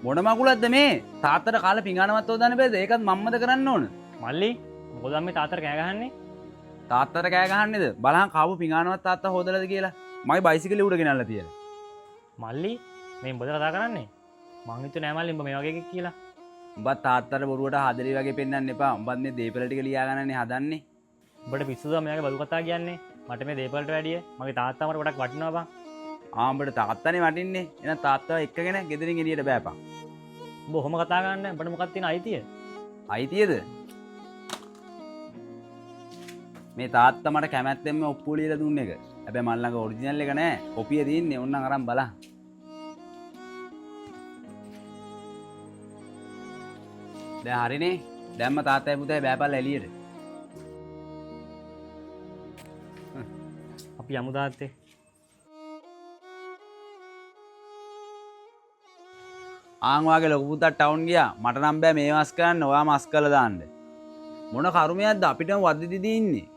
මොන මගුලක්ද මේ තාත්තට කාලා පිඟානවත් හොදන්න බෑද? ඒකත් මම්මද කරන්න ඕන. මල්ලි මොකද මේ තාත්තට කෑ ගහන්නේ? තාත්තට කෑ ගහන්නේද? බලහන් කාපු පිඟානවත් තාත්තා හොදලාද කියලා. මගේ බයිසිකලේ උඩ ගෙනල්ලා තියලා. මල්ලි මේ උඹද කතා කරන්නේ? මං හිතුවේ නෑ මල්ලි උඹ මේ වගේ එකෙක් කියලා. උඹත් තාත්තට බොරුවට හදලි වගේ පෙන්වන්න එපා. උඹත් මේ දේපල ටික ලියා ගන්නනේ හදන්නේ. උඹට පිස්සුද මෙයාගේ බදු කතා කියන්නේ? මට මේ දේපලට වැඩිය මගේ තාත්තා මට ගොඩක් වටිනවා බං. උඹට තාත්තනේ වටින්නේ. එහෙනම් තාත්තව එක්කගෙන ගෙදරින් එළියට බෑපන්. උඹ ඔහොම කතා කරන්නේ උඹට මොකක්ද තියෙන අයිතිය? අයිතියද? මේ තාත්තා මට කැමැත්තෙන්ම ඔප්පුව ලියලා දුන්න එක. හැබැයි මල් ළඟ ඔරිජිනල් එක නෑ. කොපිය තියෙන්නේ. ඕන්නම් අරන් බලන්න. දැන් හරිනේ. දැම්ම තාත්තයි පුතයි බෑපල්ලා එළියට. අපි යමු තාත්තේ. ආන් වාගේ ලොකු පුතා ටවුන් ගියා. මට නම් බෑ මේ මස් කරන්න. ඔයා මස් කරලා දාන්න. මොන කර්මයක්ද අපිටම වද්දි දිදී ඉන්නේ.